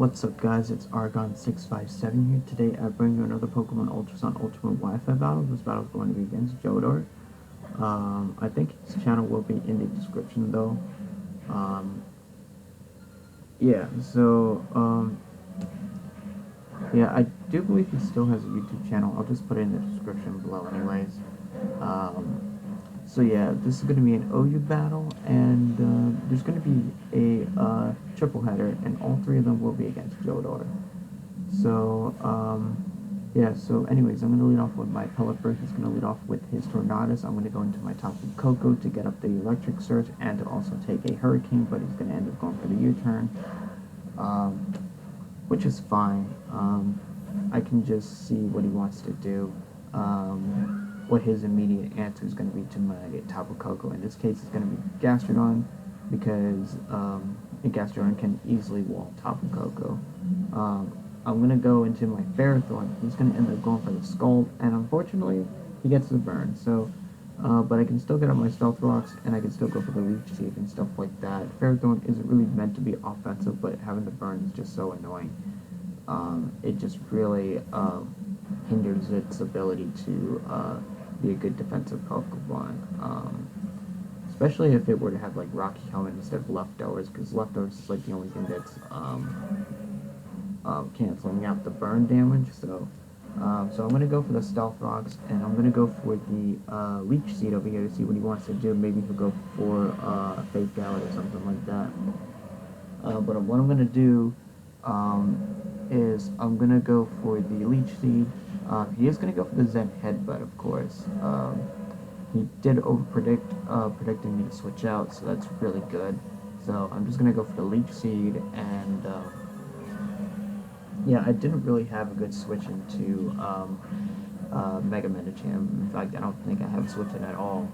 What's up guys, it's Argon657 here. Today I bring you another Pokemon Ultrasun Ultimate Wi-Fi battle. This battle is going to be against Joedor. I think his channel will be in the description though. Um, yeah, so, yeah, I do believe he still has a YouTube channel. I'll just put it in the description below anyways. Um, so yeah, this is going to be an OU battle, and there's going to be a triple header, and all three of them will be against Joedor. So, yeah, so anyways, I'm going to lead off with my Pelipper. He's going to lead off with his Tornadus. I'm going to go into my Tapu Koko to get up the Electric Surge and to also take a Hurricane, but he's going to end up going for the U-turn, which is fine. I can just see what he wants to do, what his immediate answer is going to be to my Tapu Koko. In this case, it's going to be Gastrodon, because Gastrodon can easily wall Tapu Koko. I'm going to go into my Ferrothorn. He's going to end up going for the Scald, and unfortunately, he gets the burn. So, but I can still get up my Stealth Rocks, and I can still go for the Leech Seed and stuff like that. Ferrothorn isn't really meant to be offensive, but having the burn is just so annoying. It just really hinders its ability to be a good defensive Pokemon. Especially if it were to have like Rocky Helmet instead of Leftovers, because Leftovers is like the only thing that's canceling out the burn damage. So I'm going to go for the Stealth Rocks, and I'm going to go for the Leech Seed over here to see what he wants to do. Maybe he'll go for Fake Out or something like that. But what I'm going to do is I'm going to go for the Leech Seed. He is going to go for the Zen Headbutt, of course. He did over-predict, predicting me to switch out, so that's really good. So I'm just going to go for the Leech Seed, and yeah, I didn't really have a good switch into Mega Medicham. In fact, I don't think I have switched it at all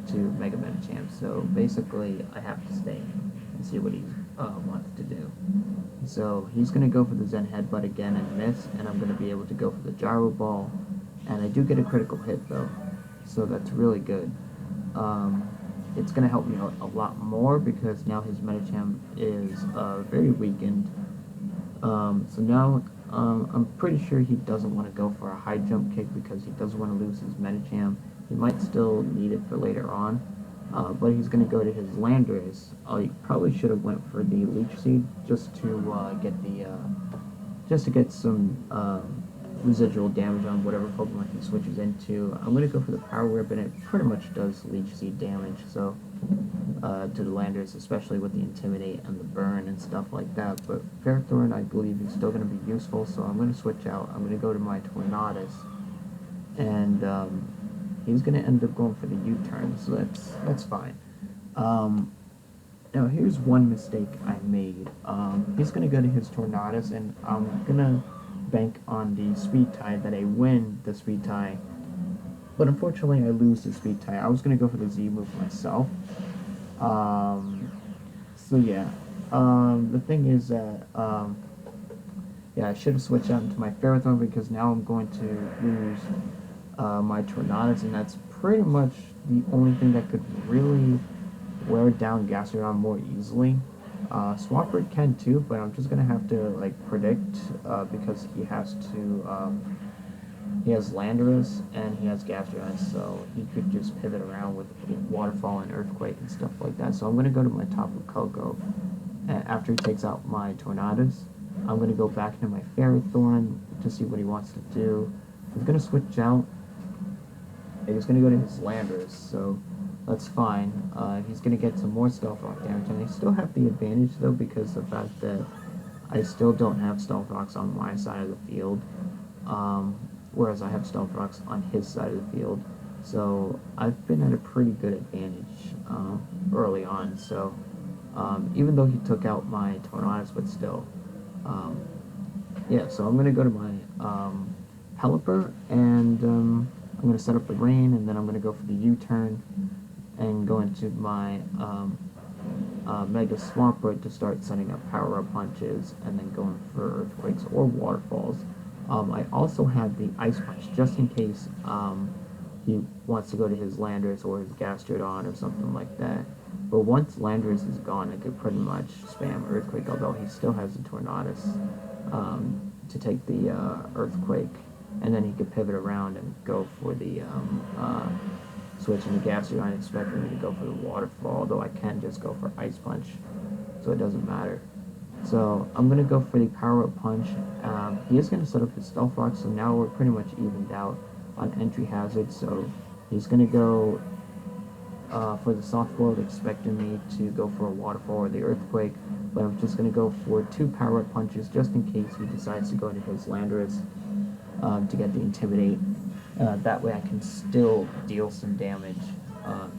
to Mega Medicham. So basically, I have to stay and see what he wants to do. So he's going to go for the Zen Headbutt again and miss, and I'm going to be able to go for the Gyro Ball. And I do get a critical hit though, so that's really good. It's going to help me out a lot more because now his Medicham is very weakened. So now I'm pretty sure he doesn't want to go for a high jump kick because he doesn't want to lose his Medicham. He might still need it for later on, but he's going to go to his Landorus. He probably should have went for the Leech Seed just to get some residual damage on whatever Pokemon he switches into. I'm going to go for the Power Whip, and it pretty much does Leech Seed damage, so to the Landers, especially with the Intimidate and the Burn and stuff like that. But Ferrothorn, I believe, is still going to be useful, so I'm going to switch out. I'm going to go to my Tornadus, and he's going to end up going for the U-turn, so that's fine. Now, here's one mistake I made. He's going to go to his Tornadus, and I'm going to bank on the Speed Tie that I win the Speed Tie, but unfortunately I lose the Speed Tie. I was going to go for the Z move myself. So yeah, the thing is that, yeah, I should have switched out into my Ferrothorn because now I'm going to lose my Tornadus, and that's pretty much the only thing that could really wear down Gastrodon more easily. Swampert can too, but I'm just gonna have to like predict because he has to. He has Landorus and he has Gastrodon, so he could just pivot around with Waterfall and Earthquake and stuff like that. So I'm gonna go to my Tapu Koko, and after he takes out my Tornadus, I'm gonna go back into my Ferrothorn to see what he wants to do. He's gonna switch out. He's gonna go to his Landorus, so that's fine. He's going to get some more Stealth Rock damage, and I still have the advantage, though, because of the fact that I still don't have Stealth Rocks on my side of the field, whereas I have Stealth Rocks on his side of the field. So I've been at a pretty good advantage early on, so even though he took out my Tornadus, but still. Yeah, so I'm going to go to my Pelipper, and I'm going to set up the Rain, and then I'm going to go for the U-turn and go into my Mega Swampert to start setting up power-up punches, and then going for Earthquakes or Waterfalls. I also have the Ice Punch, just in case he wants to go to his Landorus or his Gastrodon or something like that. But once Landorus is gone, I could pretty much spam Earthquake, although he still has the Tornadus to take the Earthquake, and then he could pivot around and go for the switch in the Gastrodon, expecting me to go for the Waterfall, although I can just go for Ice Punch, so it doesn't matter. So I'm going to go for the Power Up Punch. He is going to set up his Stealth Rock, so now we're pretty much evened out on entry hazards, so he's going to go for the Soft World, expecting me to go for a Waterfall or the Earthquake, but I'm just going to go for 2 Power Up Punches just in case he decides to go into his Landorus to get the Intimidate. That way I can still deal some damage.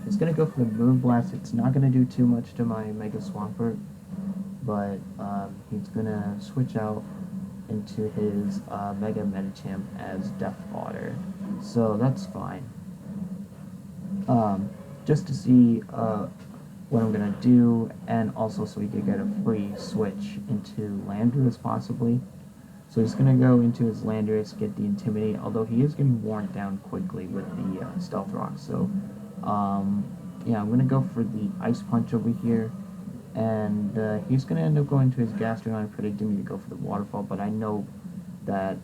He's going to go for the Moonblast. It's not going to do too much to my Mega Swampert, but he's going to switch out into his Mega Medicham as Death Fodder. So that's fine. Just to see what I'm going to do, and also so he could get a free switch into Landorus possibly. So he's going to go into his Landorus, get the Intimidate, although he is getting worn down quickly with the Stealth Rock. So, yeah, I'm going to go for the Ice Punch over here, and he's going to end up going to his Gastrodon, predicting me to go for the Waterfall, but I know that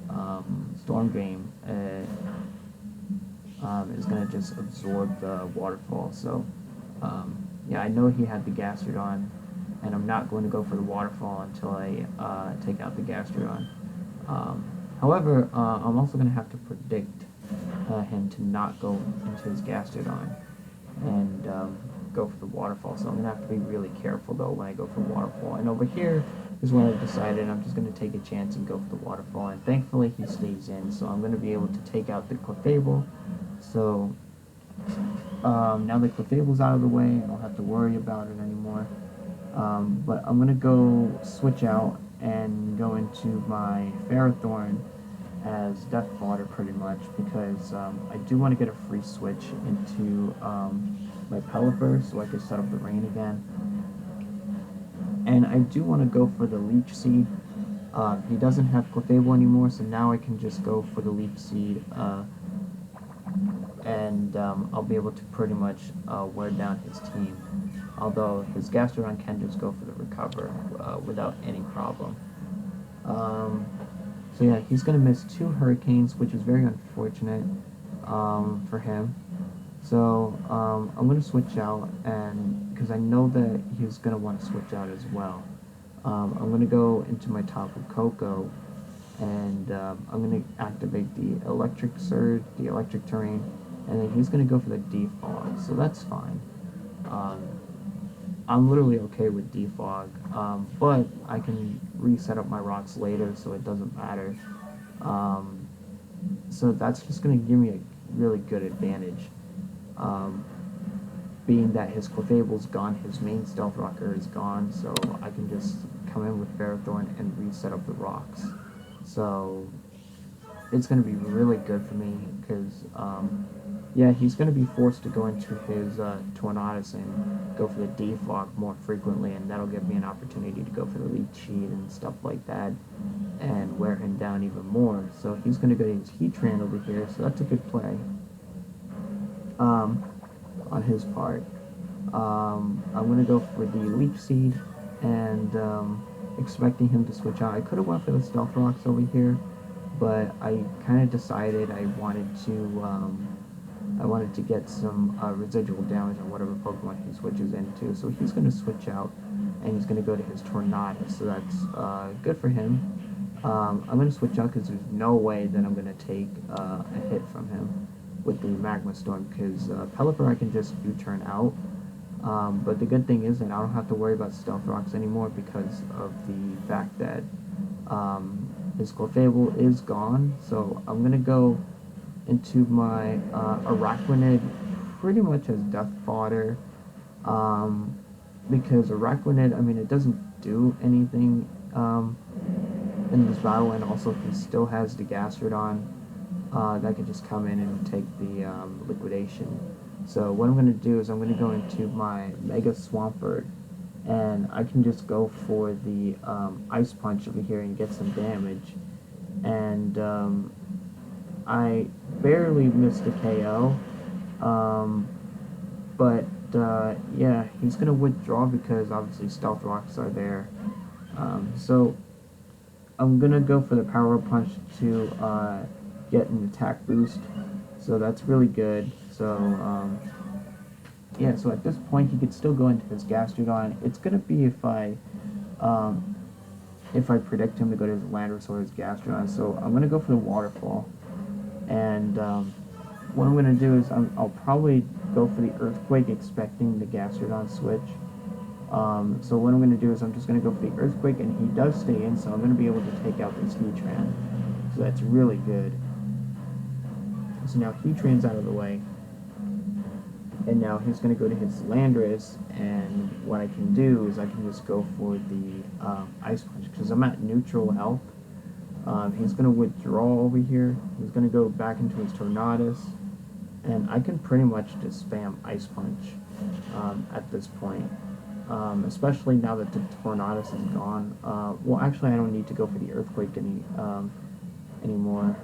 Storm Game is going to just absorb the Waterfall. So, yeah, I know he had the Gastrodon, and I'm not going to go for the Waterfall until I take out the Gastrodon. However, I'm also going to have to predict him to not go into his Gastrodon and go for the Waterfall. So I'm going to have to be really careful, though, when I go for Waterfall. And over here is when I've decided I'm just going to take a chance and go for the Waterfall. And thankfully, he stays in, so I'm going to be able to take out the Clefable. So now the Clefable's out of the way, I don't have to worry about it anymore. But I'm going to go switch out and go into my Ferrothorn as Death Fodder pretty much, because I do want to get a free switch into my Pelipper so I can set up the rain again. And I do want to go for the Leech Seed. He doesn't have Clefable anymore, so now I can just go for the Leech Seed, and I'll be able to pretty much wear down his team. Although his Gastrodon can just go for the Recover without any problem. So yeah, he's going to miss 2 Hurricanes, which is very unfortunate for him. So I'm going to switch out, and because I know that he's going to want to switch out as well. I'm going to go into my Tapu Koko, and I'm going to activate the Electric Surge, the Electric Terrain, and then he's going to go for the Defog, so that's fine. I'm literally okay with Defog, but I can reset up my rocks later, so it doesn't matter. So that's just going to give me a really good advantage, being that his Clefable's gone, his main Stealth Rocker is gone, so I can just come in with Ferrothorn and reset up the rocks. So it's going to be really good for me, because yeah, he's going to be forced to go into his Tornadus and go for the Defog more frequently, and that'll give me an opportunity to go for the Leech Seed and stuff like that, and wear him down even more. So he's going to go to his Heatran over here, so that's a good play on his part. I'm going to go for the Leech Seed, and expecting him to switch out. I could have went for the Stealth Rocks over here, but I kind of decided I wanted to get some residual damage on whatever Pokemon he switches into. So he's going to switch out, and he's going to go to his Tornadus, so that's good for him. I'm going to switch out because there's no way that I'm going to take a hit from him with the Magma Storm, because Pelipper I can just U-turn out. But the good thing is that I don't have to worry about Stealth Rocks anymore because of the fact that his Clefable is gone. So I'm going to go into my Araquanid pretty much as Death Fodder, because Araquanid, I mean, it doesn't do anything in this battle, and also he still has the Gastrodon that could just come in and take the liquidation. So what I'm going to do is I'm going to go into my Mega Swampert, and I can just go for the Ice Punch over here and get some damage. And I barely missed a KO, but yeah, he's gonna withdraw because obviously stealth rocks are there. So I'm gonna go for the power punch to get an attack boost. So that's really good. So yeah, so at this point he could still go into his Gastrodon. It's gonna be um, if I predict him to go to his Landorus or his Gastrodon. So I'm gonna go for the waterfall, and what I'm gonna do is I'll probably go for the Earthquake, expecting the Gastrodon switch. So what I'm going to do is I'm just going to go for the Earthquake, and he does stay in, so I'm going to be able to take out this Heatran. So that's really good. So now Heatran's out of the way. And now he's going to go to his Landorus, and what I can do is I can just go for the Ice Punch, because I'm at neutral health. He's going to withdraw over here. He's going to go back into his Tornadus, and I can pretty much just spam Ice Punch at this point. Especially now that the Tornadus is gone. Well, actually, I don't need to go for the Earthquake anymore.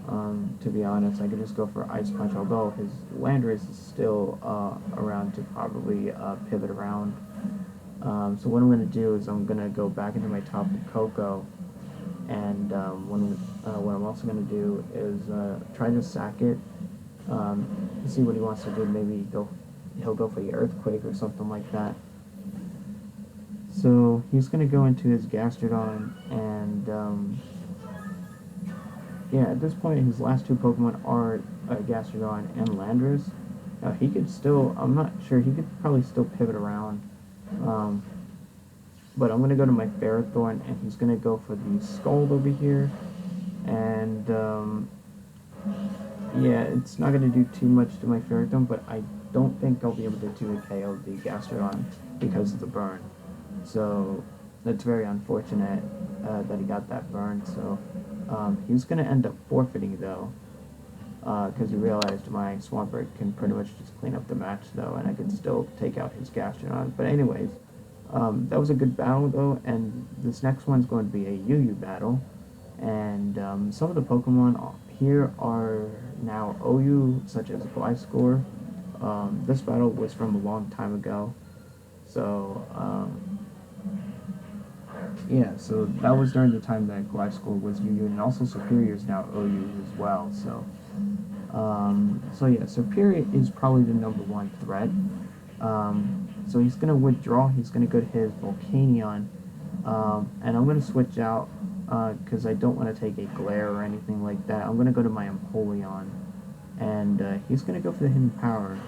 To be honest, I could just go for Ice Punch, although his Landorus is still around to probably pivot around. So what I'm going to do is I'm going to go back into my Tapu Koko, and what I'm also going to do is try to sack it, see what he wants to do. Maybe he'll go for the Earthquake or something like that. So he's going to go into his Gastrodon, and yeah, at this point his last two Pokemon are Gastrodon and Landorus. He could still, I'm not sure, he could probably still pivot around. But I'm going to go to my Ferrothorn, and he's going to go for the Scald over here. And yeah, it's not going to do too much to my Ferrothorn, but I don't think I'll be able to 2-KO the Gastrodon because of the burn. So that's very unfortunate that he got that burn. So he's going to end up forfeiting, though, because he realized my Swampert can pretty much just clean up the match, though, and I can still take out his Gastrodon. But anyways, that was a good battle, though, and this next one's going to be a UU battle. And some of the Pokemon here are now OU, such as Gliscor. This battle was from a long time ago. So, yeah, so that was during the time that Gliscor was UU, and also Superior is now OU as well. So, so yeah, Superior is probably the #1 threat. So he's going to withdraw, he's going to go to his Volcanion, and I'm going to switch out, because I don't want to take a Glare or anything like that. I'm going to go to my Empoleon, and he's going to go for the Hidden Power,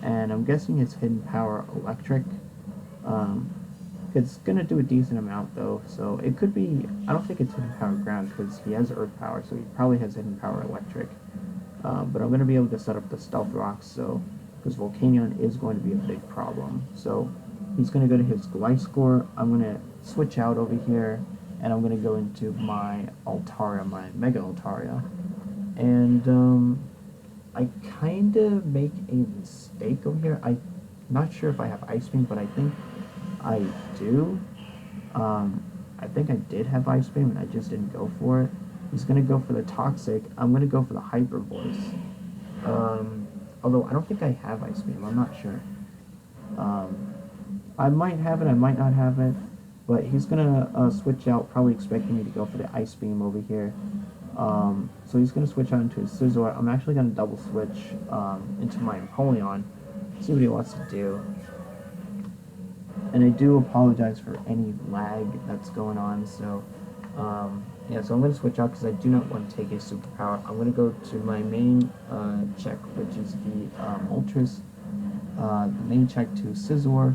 and I'm guessing it's Hidden Power Electric. It's going to do a decent amount, though, so it could be, I don't think it's Hidden Power Ground, because he has Earth Power, so he probably has Hidden Power Electric. But I'm going to be able to set up the Stealth Rocks, so because Volcanion is going to be a big problem. So he's going to go to his Gliscor. I'm going to switch out over here, and I'm going to go into my Altaria, my Mega Altaria. And I kind of make a mistake over here. I'm not sure if I have Ice Beam, but I think I do. I think I did have Ice Beam, and I just didn't go for it. He's going to go for the Toxic. I'm going to go for the Hyper Voice. Although I don't think I have Ice Beam. I'm not sure. I might have it. I might not have it. But he's going to switch out, probably expecting me to go for the Ice Beam over here. So he's going to switch out into his Scizor. I'm actually going to double switch into my Empoleon. See what he wants to do. And I do apologize for any lag that's going on. So yeah, so I'm going to switch out because I do not want to take a superpower. I'm going to go to my main check, which is the Ultras. The main check to Scizor,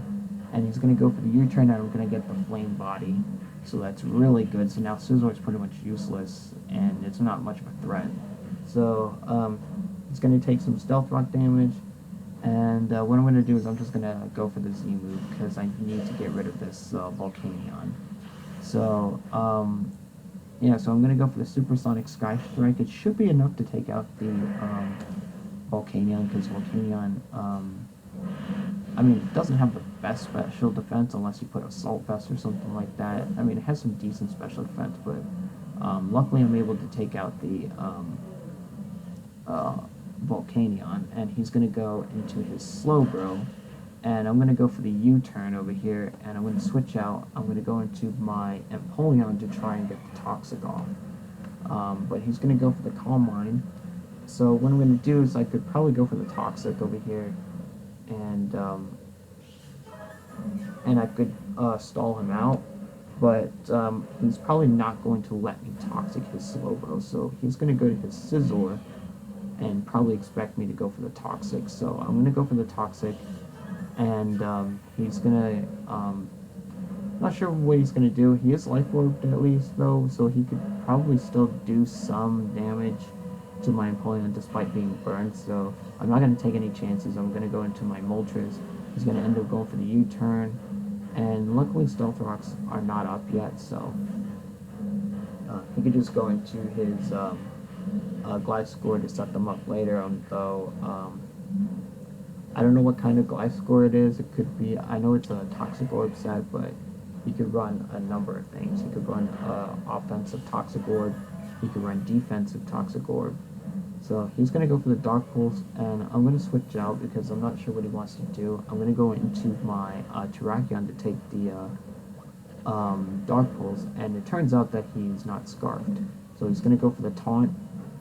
and he's going to go for the U-turn, and I'm going to get the Flame Body. So that's really good. So now Scizor is pretty much useless, and it's not much of a threat. So it's going to take some Stealth Rock damage, and what I'm going to do is I'm just going to go for the Z move because I need to get rid of this Volcanion. So yeah, so I'm going to go for the Supersonic Sky Strike. It should be enough to take out the Volcanion, because Volcanion, I mean, it doesn't have the best special defense unless you put Assault Vest or something like that. I mean, it has some decent special defense, but luckily I'm able to take out the Volcanion, and he's going to go into his Slowbro. and I'm going to go for the U-turn over here, and I'm going to switch out. I'm going to go into my Empoleon to try and get the Toxic off. But he's going to go for the Calm Mind. So what I'm going to do is I could probably go for the Toxic over here, and I could stall him out. But he's probably not going to let me Toxic his Slowbro, so he's going to go to his Scizor and probably expect me to go for the Toxic. So I'm going to go for the Toxic, and he's going to, not sure what he's going to do. He is Life Orbed at least, though, so he could probably still do some damage to my Empoleon despite being burned, so I'm not going to take any chances. I'm going to go into my Moltres. He's going to end up going for the U-turn, and luckily Stealth Rocks are not up yet, so he could just go into his Gliscor to set them up later, though I don't know what kind of Gliscor it is. It could be, I know it's a Toxic Orb set, but he could run a number of things. He could run offensive Toxic Orb, he could run defensive Toxic Orb. So he's going to go for the Dark Pulse, and I'm going to switch out because I'm not sure what he wants to do. I'm going to go into my Terrakion to take the Dark Pulse, and it turns out that he's not Scarfed. So he's going to go for the Taunt,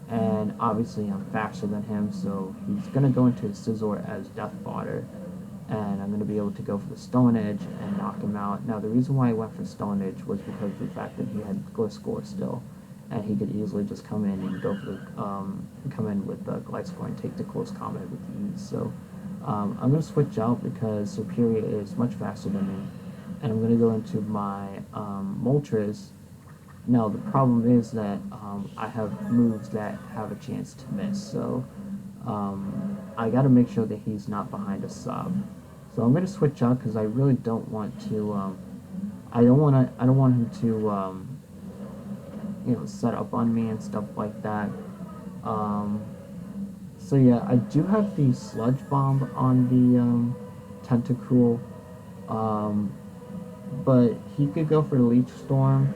and obviously I'm faster than him, so he's going to go into his Scizor as Death Fodder, and I'm going to be able to go for the Stone Edge and knock him out. Now the reason why I went for Stone Edge was because of the fact that he had Gliscor still, and he could easily just come in and go for the come in with the Gliscor and take the close combat with ease. So I'm going to switch out because Superior is much faster than me, and I'm going to go into my Moltres. Now the problem is that I have moves that have a chance to miss, so I got to make sure that he's not behind a sub. So I'm going to switch out because I really don't want to. I don't want him to set up on me and stuff like that. So yeah, I do have the Sludge Bomb on the Tentacruel, but he could go for the Leech Storm,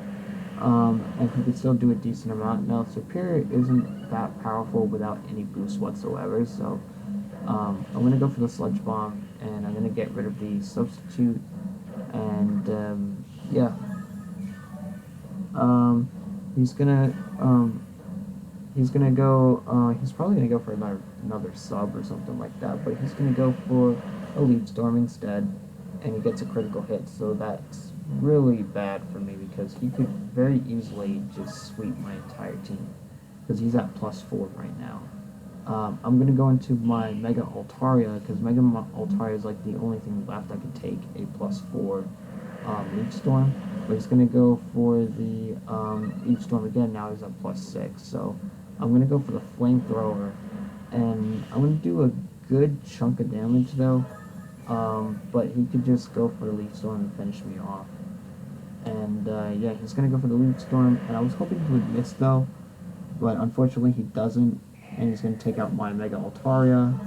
and he could still do a decent amount. Now Superior isn't that powerful without any boost whatsoever, so I'm going to go for the Sludge Bomb, and I'm going to get rid of the Substitute, and yeah. He's gonna go, he's probably gonna go for another sub or something like that, but he's gonna go for a Leaf Storm instead, and he gets a critical hit, so that's really bad for me because he could very easily just sweep my entire team, because he's at +4 right now. I'm gonna go into my Mega Altaria, because Mega Altaria is like the only thing left I could take a +4 Leaf Storm, but he's going to go for the Leaf Storm again. Now he's at +6, so I'm going to go for the Flamethrower, and I'm going to do a good chunk of damage though, but he could just go for the Leaf Storm and finish me off. And yeah, he's going to go for the Leaf Storm, and I was hoping he would miss though, but unfortunately he doesn't, and he's going to take out my Mega Altaria.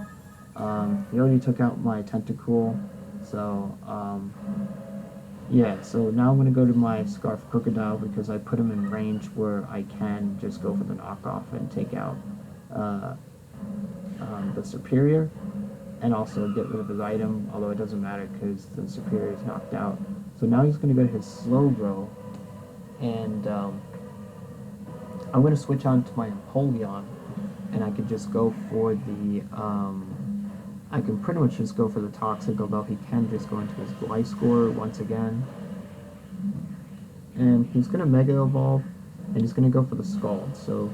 He already took out my Tentacruel, so yeah, so now I'm going to go to my Scarf Crocodile because I put him in range where I can just go for the knockoff and take out the Superior, and also get rid of his item, although it doesn't matter because the Superior is knocked out. So now he's going to go to his Slowbro, and I'm going to switch on to my Empoleon, and I could just go for the I can pretty much just go for the Toxic, although he can just go into his Gliscor once again. And he's going to Mega Evolve, and he's going to go for the Scald, so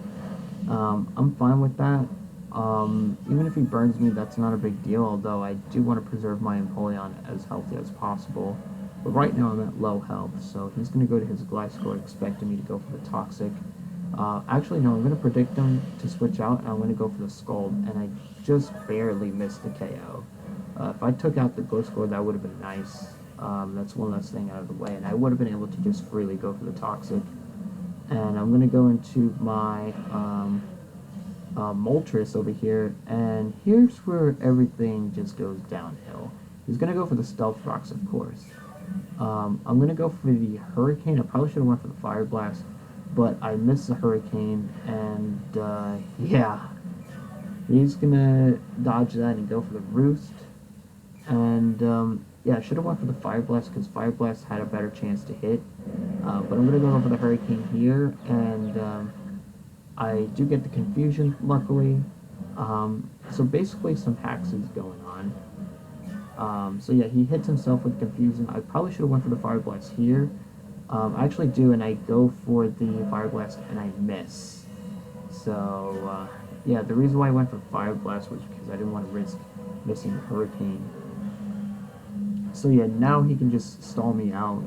I'm fine with that. Even if he burns me, that's not a big deal, although I do want to preserve my Empoleon as healthy as possible. But right now I'm at low health, so he's going to go to his Gliscor, expecting me to go for the Toxic. Actually, no, I'm going to predict him to switch out, and I'm going to go for the Scald, and I just barely missed the KO. If I took out the Gliscor, that would have been nice. That's one less thing out of the way, and I would have been able to just freely go for the Toxic. And I'm going to go into my Moltres over here, and here's where everything just goes downhill. He's going to go for the Stealth Rocks, of course. I'm going to go for the Hurricane. I probably should have went for the Fire Blast, but I missed the Hurricane, and yeah, he's gonna dodge that and go for the Roost, And yeah, I should have went for the Fire Blast because Fire Blast had a better chance to hit. But I'm gonna go for the Hurricane here, and I do get the confusion, luckily. So basically, some hacks is going on. So yeah, he hits himself with confusion. I probably should have went for the Fire Blast here. I actually do, and I go for the Fire Blast, and I miss. So yeah, the reason why I went for Fire Blast was because I didn't want to risk missing Hurricane. So yeah, now he can just stall me out.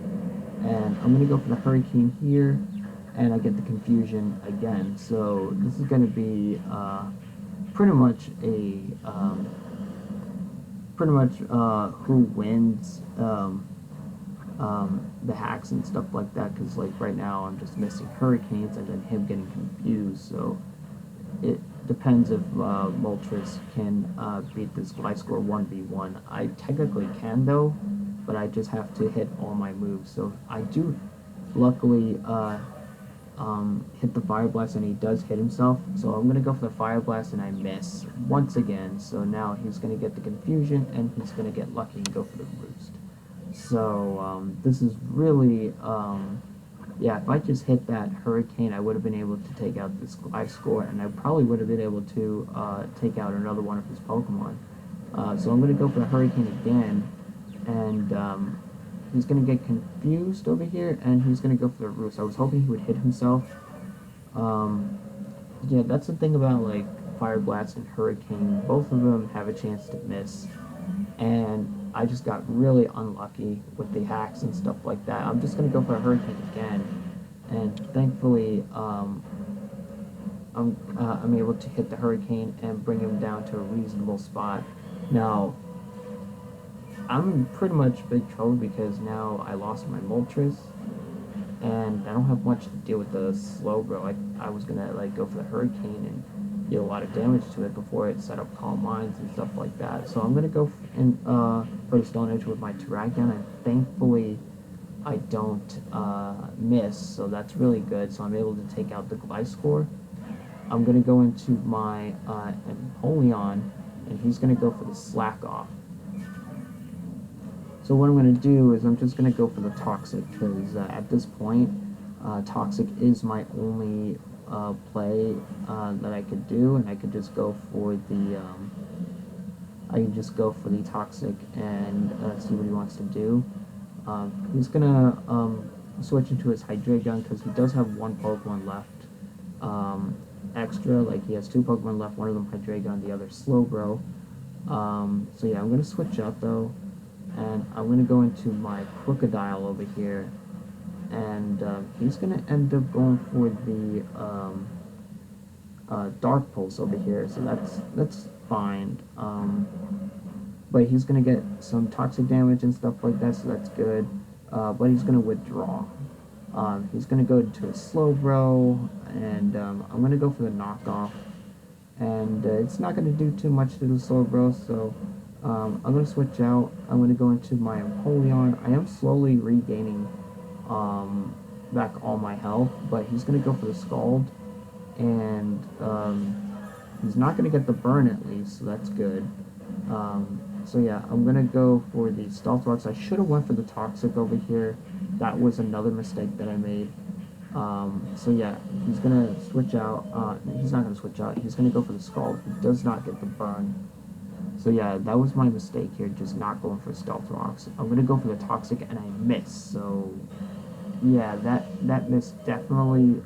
And I'm going to go for the Hurricane here, and I get the confusion again. So this is going to be pretty much a who wins the hacks and stuff like that. Because like right now I'm just missing Hurricanes and then him getting confused. So it depends if Moltres can beat this Glide Score 1v1. I technically can though, but I just have to hit all my moves. So I do luckily hit the Fire Blast and he does hit himself. So I'm going to go for the Fire Blast and I miss once again. So now he's going to get the confusion and he's going to get lucky and go for the Roost. So this is really yeah, if I just hit that Hurricane, I would have been able to take out this Glide Score, and I probably would have been able to take out another one of his Pokemon. So I'm going to go for the Hurricane again, and he's going to get confused over here, and he's going to go for the Roost. I was hoping he would hit himself. Yeah, that's the thing about, like, Fire Blast and Hurricane. Both of them have a chance to miss, and I just got really unlucky with the hacks and stuff like that. I'm just going to go for a Hurricane again, and thankfully I'm able to hit the Hurricane and bring him down to a reasonable spot. Now, I'm in pretty much big trouble because now I lost my Moltres, and I don't have much to deal with the Slowbro. I was going to like go for the Hurricane and deal a lot of damage to it before it set up Calm Minds and stuff like that. So I'm going to go for the Stone Edge with my Terrakion, and thankfully I don't miss, so that's really good. So I'm able to take out the Gliscor. I'm going to go into my Empoleon, and he's going to go for the Slack Off. So what I'm going to do is I'm just going to go for the Toxic, because at this point, Toxic is my only play that I could do, and I could just go for the Toxic and see what he wants to do. He's gonna switch into his Hydreigon because he does have one Pokemon left extra. Like he has two Pokemon left, one of them Hydreigon, the other Slowbro. So yeah, I'm gonna switch out though, and I'm gonna go into my Crocodile over here, and he's gonna end up going for the Dark Pulse over here. So that's fine. But he's going to get some toxic damage and stuff like that, so that's good. But he's going to withdraw. He's going to go into a Slowbro, and I'm going to go for the Knockoff. And it's not going to do too much to the Slowbro, so I'm going to switch out. I'm going to go into my Empoleon. I am slowly regaining back all my health, but he's going to go for the Scald. And he's not going to get the burn at least, so that's good. So yeah, I'm going to go for the Stealth Rocks. I should have went for the Toxic over here. That was another mistake that I made. So yeah, he's going to switch out. He's not going to switch out. He's going to go for the Scald. He does not get the burn. So yeah, that was my mistake here, just not going for Stealth Rocks. I'm going to go for the Toxic, and I miss. So yeah, that miss definitely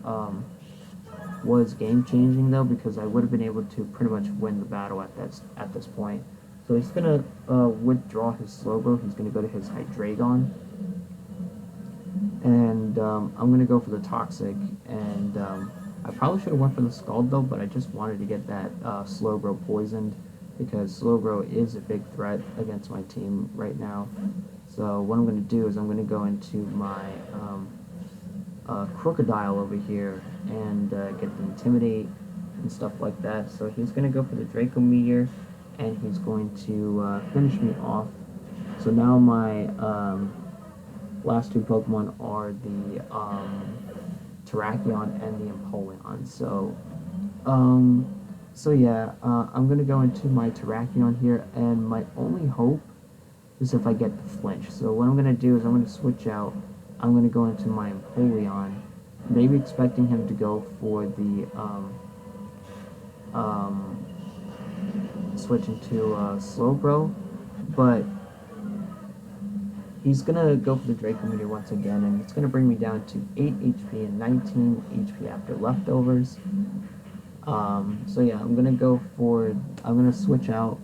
was game-changing though, because I would have been able to pretty much win the battle at this point. So he's going to withdraw his Slowbro. He's going to go to his Hydreigon. And I'm going to go for the Toxic. And I probably should have went for the Scald, though, but I just wanted to get that Slowbro poisoned, because Slowbro is a big threat against my team right now. So what I'm going to do is I'm going to go into my Crocodile over here and get the Intimidate and stuff like that. So he's going to go for the Draco Meteor, and he's going to finish me off. So now my last two Pokemon are the Terrakion and the Empoleon. So yeah, I'm gonna go into my Terrakion here, and my only hope is if I get the flinch. So what I'm going to do is I'm going to switch out. I'm going to go into my Empoleon, maybe expecting him to go for the um, switch into Slowbro, but he's going to go for the Draco Meteor once again, and it's going to bring me down to 8 HP and 19 HP after leftovers. So yeah, I'm gonna switch out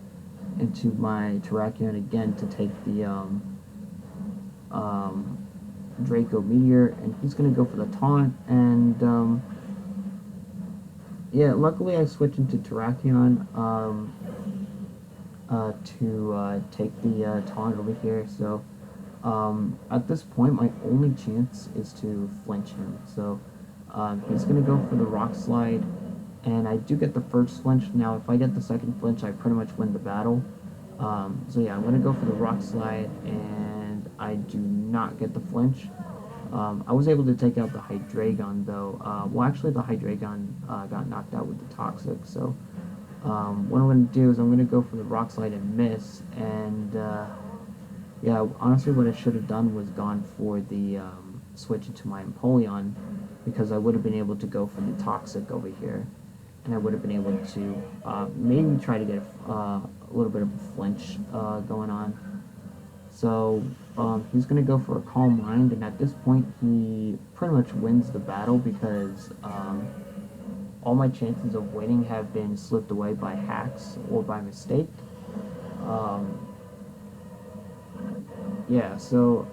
into my Terrakion again to take the Draco Meteor, and he's gonna go for the taunt, and yeah, luckily I switched into Terrakion to take the taunt over here, so at this point my only chance is to flinch him, so he's gonna go for the Rock Slide, and I do get the first flinch. Now if I get the second flinch, I pretty much win the battle. So yeah, I'm gonna go for the Rock Slide, and I do not get the flinch. I was able to take out the Hydreigon though. Well, actually the Hydreigon got knocked out with the Toxic, so what I'm going to do is I'm going to go for the Rock Slide and miss, and yeah, honestly what I should have done was gone for the switch into my Empoleon, because I would have been able to go for the Toxic over here, and I would have been able to maybe try to get a little bit of a flinch going on. So he's going to go for a Calm Mind, and at this point he pretty much wins the battle, because all my chances of winning have been slipped away by hacks or by mistake. Yeah, so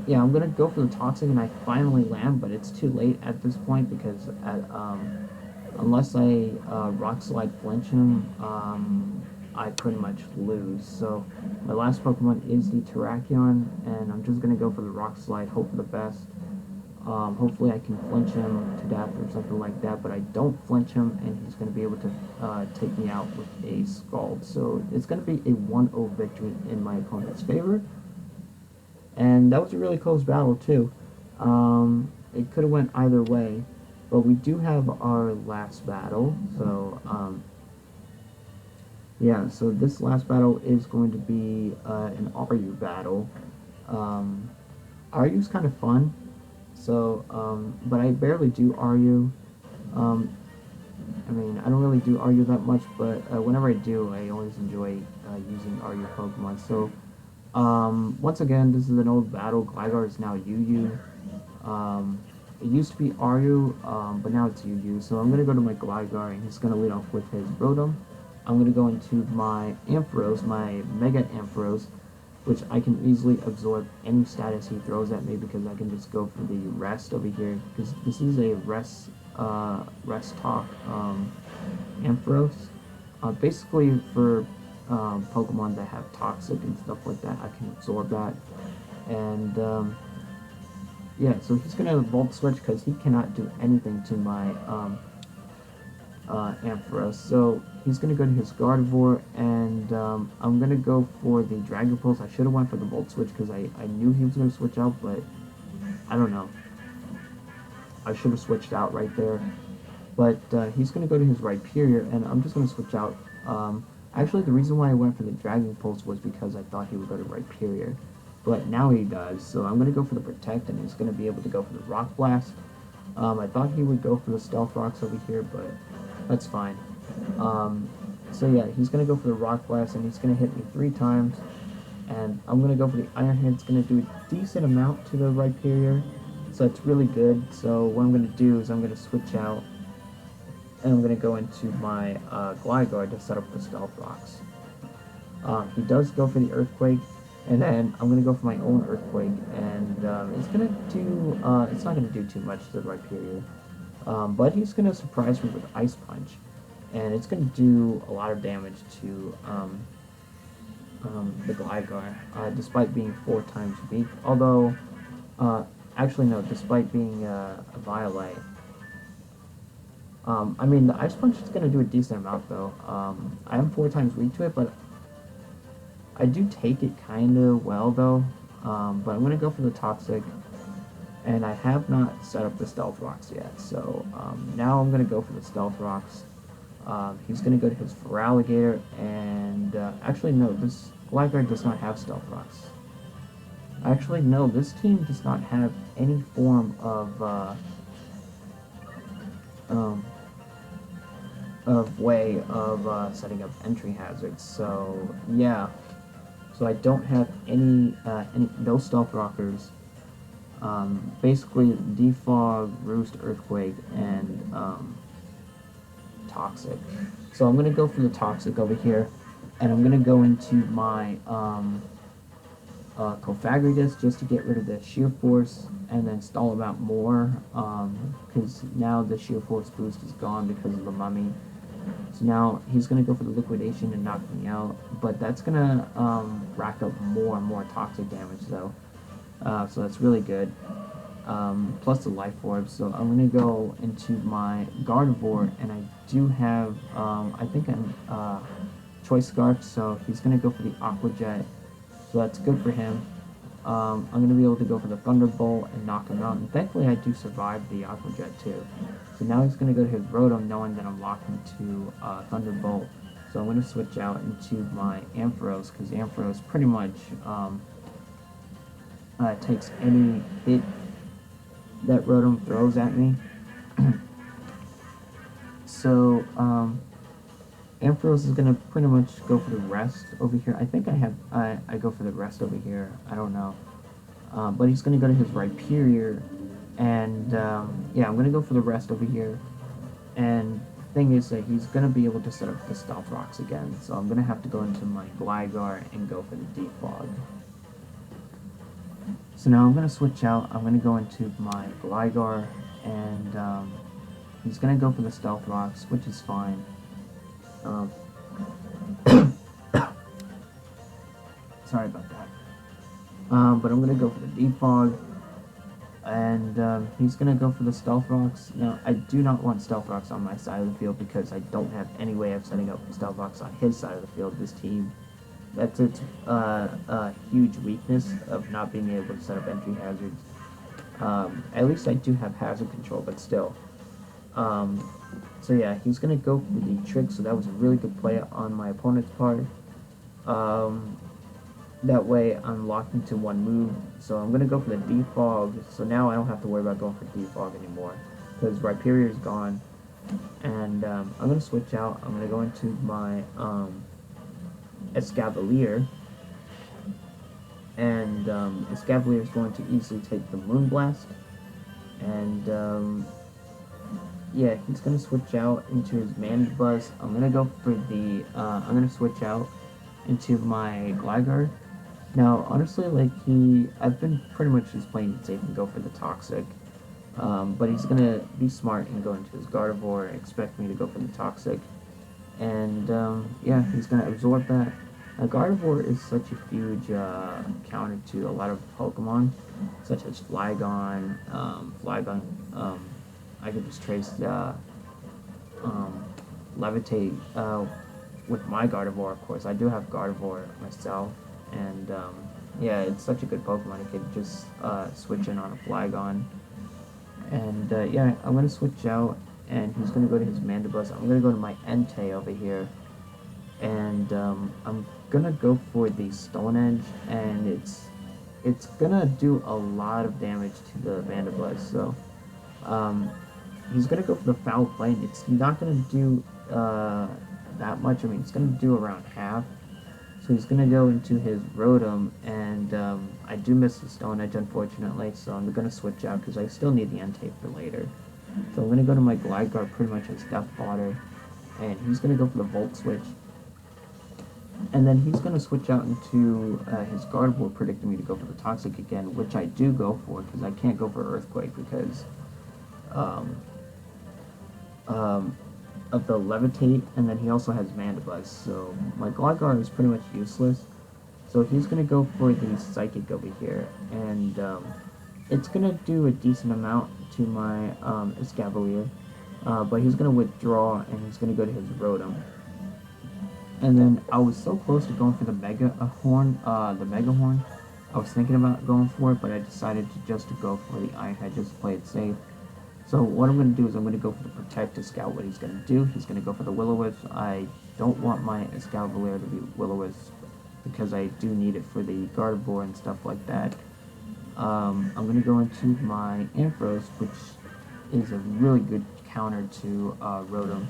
yeah, I'm going to go for the Toxic, and I finally land, but it's too late at this point, because unless I Rock Slide flinch him, I pretty much lose. So my last Pokemon is the Terrakion, and I'm just going to go for the Rock Slide, hope for the best. Hopefully I can flinch him to death or something like that, but I don't flinch him, and he's going to be able to take me out with a Scald. So it's going to be a 1-0 victory in my opponent's favor. And that was a really close battle too. It could have went either way, but we do have our last battle. So yeah, so this last battle is going to be an RU battle. RU's kind of fun, so but I barely do RU. I mean, I don't really do RU that much, but whenever I do, I always enjoy using RU Pokemon. So once again, this is an old battle. Gligar is now UU. It used to be RU, but now it's UU. So I'm going to go to my Gligar, and he's going to lead off with his Rotom. I'm going to go into my Ampharos, my Mega Ampharos, which I can easily absorb any status he throws at me, because I can just go for the Rest over here, because this is a Rest Talk Ampharos. Basically for Pokemon that have Toxic and stuff like that, I can absorb that. And yeah, so he's going to Volt Switch, because he cannot do anything to my Ampharos. So he's going to go to his Gardevoir, and I'm going to go for the Dragon Pulse. I should have went for the Volt Switch, because I knew he was going to switch out, but I don't know. I should have switched out right there. But he's going to go to his Rhyperior, and I'm just going to switch out. Actually, the reason why I went for the Dragon Pulse was because I thought he would go to Rhyperior. But now he does, so I'm going to go for the Protect, and he's going to be able to go for the Rock Blast. I thought he would go for the Stealth Rocks over here, but that's fine. So yeah, he's going to go for the Rock Blast, and he's going to hit me 3 times. And I'm going to go for the Iron Head. It's going to do a decent amount to the Rhyperior, so it's really good. So what I'm going to do is I'm going to switch out, and I'm going to go into my Gligar to set up the Stealth Rocks. He does go for the Earthquake, and then I'm going to go for my own Earthquake, and it's going to do, it's not going to do too much to the Rhyperior, but he's going to surprise me with Ice Punch, and it's going to do a lot of damage to the Gligar, despite being 4 times weak, although, actually no, despite being a Violet. I mean, the Ice Punch is going to do a decent amount, though. I am 4 times weak to it, but I do take it kind of well, though. But I'm going to go for the Toxic, and I have not set up the Stealth Rocks yet. So now I'm going to go for the Stealth Rocks. He's going to go to his Feraligatr, and actually, no, this Gligar does not have Stealth Rocks. Actually, no, this team does not have any form um, of way of setting up entry hazards. So yeah, so I don't have any no Stealth Rockers. Basically, Defog, Roost, Earthquake, and Toxic. So I'm gonna go for the Toxic over here, and I'm gonna go into my Cofagrigus just to get rid of the Sheer Force and then stall him out more, because now the Sheer Force boost is gone because of the Mummy. So now he's going to go for the Liquidation and knock me out, but that's going to rack up more and more toxic damage though, so that's really good. Plus the Life Orb, so I'm going to go into my Gardevoir, and I do have, I think I'm Choice Scarf, so he's going to go for the Aqua Jet. So that's good for him. I'm going to be able to go for the Thunderbolt and knock him out. And thankfully I do survive the Aqua Jet too. So now he's going to go to his Rotom knowing that I'm locked into Thunderbolt. So I'm going to switch out into my Ampharos, because Ampharos pretty much takes any hit that Rotom throws at me. So Ampharos is gonna pretty much go for the rest over here. I think I go for the rest over here. I don't know, but he's gonna go to his Rhyperior, and yeah, I'm gonna go for the rest over here. And the thing is that he's gonna be able to set up the Stealth Rocks again, so I'm gonna have to go into my Gligar and go for the Defog. So now I'm gonna switch out. I'm gonna go into my Gligar, and he's gonna go for the Stealth Rocks, which is fine. Sorry about that. But I'm gonna go for the Defog, and he's gonna go for the Stealth Rocks. Now, I do not want Stealth Rocks on my side of the field because I don't have any way of setting up Stealth Rocks on his side of the field. This team, that's its huge weakness of not being able to set up entry hazards. At least I do have hazard control, but still. So yeah, he's going to go for the Trick, so that was a really good play on my opponent's part. That way I'm locked into one move, so I'm going to go for the Defog, so now I don't have to worry about going for Defog anymore, because Rhyperior is gone. And I'm going to switch out. I'm going to go into my Escavalier, and Escavalier is going to easily take the Moonblast, and yeah, he's gonna switch out into his Mandibuzz. I'm gonna go for the, I'm gonna switch out into my Gligar. Now, honestly, like, I've been pretty much just playing it safe and go for the Toxic. But he's gonna be smart and go into his Gardevoir and expect me to go for the Toxic. And, yeah, he's gonna absorb that. Now, Gardevoir is such a huge, counter to a lot of Pokemon, such as Flygon, I could just trace Levitate with my Gardevoir, of course. I do have Gardevoir myself, and yeah, it's such a good Pokemon. I could just switch in on a Flygon. And yeah, I'm going to switch out, and he's going to go to his Mandibuzz. I'm going to go to my Entei over here, and I'm going to go for the Stone Edge, and it's going to do a lot of damage to the Mandibuzz, so he's going to go for the Foul Play, and it's not going to do that much. I mean, it's going to do around half. So he's going to go into his Rotom, and I do miss the Stone Edge, unfortunately, so I'm going to switch out because I still need the Entei for later. So I'm going to go to my Gligar pretty much as Death Fodder, and he's going to go for the Volt Switch. And then he's going to switch out into his Gardevoir, predicting me to go for the Toxic again, which I do go for because I can't go for Earthquake because of the Levitate, and then he also has Mandibuzz, so my Gligar is pretty much useless. So he's going to go for the Psychic over here, and it's going to do a decent amount to my Escavalier, but he's going to withdraw, and he's going to go to his Rotom. And then I was so close to going for the Mega Horn. I was thinking about going for it, but I decided to go for the Iron Head just to play it safe. So what I'm going to do is I'm going to go for the Protect to scout what he's going to do. He's going to go for the Will-O-Wisp. I don't want my Escavalier to be Will-O-Wisp because I do need it for the Gardevoir and stuff like that. I'm going to go into my Ampharos, which is a really good counter to Rotom.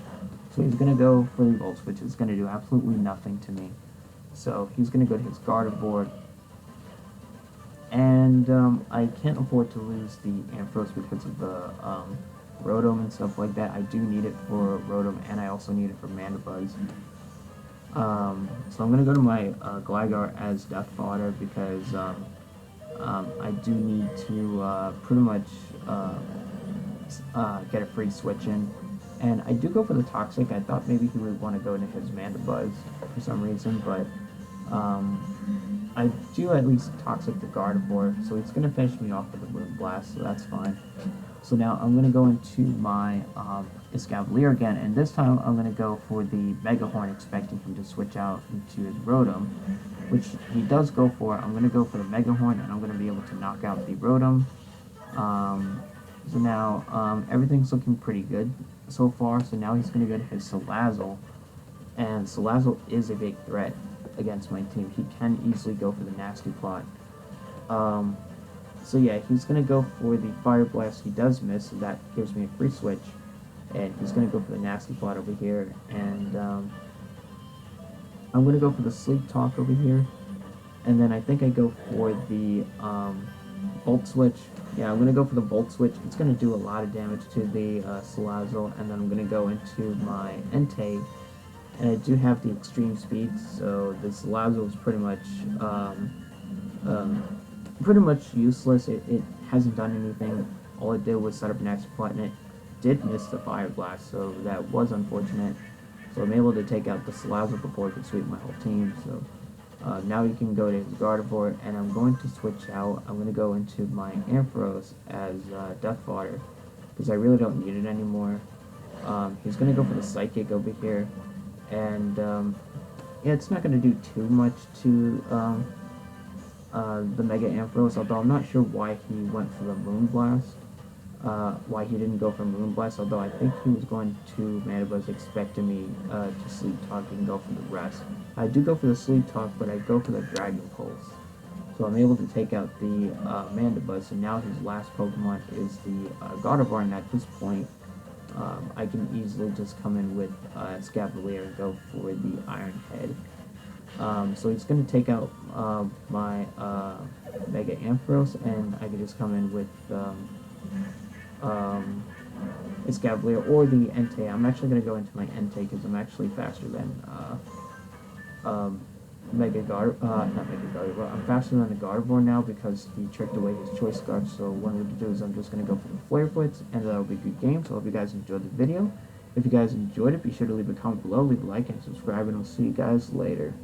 So he's going to go for the Volt, which is going to do absolutely nothing to me. So he's going to go to his Gardevoir. And I can't afford to lose the Ampharos because of the Rotom and stuff like that. I do need it for Rotom, and I also need it for Mandibuzz. So I'm going to go to my Gligar as Death Fodder because I do need to pretty much get a free switch in. And I do go for the Toxic. I thought maybe he would want to go into his Mandibuzz for some reason, but I do at least Toxic the Gardevoir, so he's going to finish me off with a Moonblast, so that's fine. So now I'm going to go into my Escavalier again, and this time I'm going to go for the Mega Horn, expecting him to switch out into his Rotom, which he does go for. I'm going to go for the Mega Horn, and I'm going to be able to knock out the Rotom. So now everything's looking pretty good so far, so now he's going to go to his Salazzle, and Salazzle is a big threat against my team. He can easily go for the Nasty Plot. So yeah, he's going to go for the Fire Blast. He does miss, so that gives me a free switch. And he's going to go for the Nasty Plot over here. And I'm going to go for the Sleep Talk over here. And then I think I go for the Volt Switch. Yeah, I'm going to go for the Volt Switch. It's going to do a lot of damage to the Salazzle. And then I'm going to go into my Entei. And I do have the extreme speed, so this Salazzle is pretty much useless. It hasn't done anything. All it did was set up an Nasty Plot, and it did miss the Fire Blast, so that was unfortunate. So I'm able to take out the Salazzle before it could sweep my whole team. So now he can go to his Gardevoir, and I'm going to switch out. I'm going to go into my Ampharos as Death Fodder, because I really don't need it anymore. He's going to go for the Psychic over here. And yeah, it's not going to do too much to the Mega Ampharos, although I'm not sure why he went for the Moonblast, why he didn't go for Moonblast, although I think he was going to Mandibuzz expecting me to Sleep Talk and go for the rest. I do go for the Sleep Talk, but I go for the Dragon Pulse. So I'm able to take out the Mandibuzz, and now his last Pokemon is the Gardevoir, and at this point, I can easily just come in with Escavalier and go for the Iron Head. So he's going to take out my Mega Ampharos, and I can just come in with Escavalier or the Entei. I'm actually going to go into my Entei because I'm actually faster than not Mega Gardevoir. I'm faster than the Gardevoir now because he tricked away his Choice Scarf. So what I'm going to do is I'm just going to go for the Flare Blitz, and that'll be a good game. So I hope you guys enjoyed the video. If you guys enjoyed it, be sure to leave a comment below, leave a like, and subscribe, and I'll see you guys later.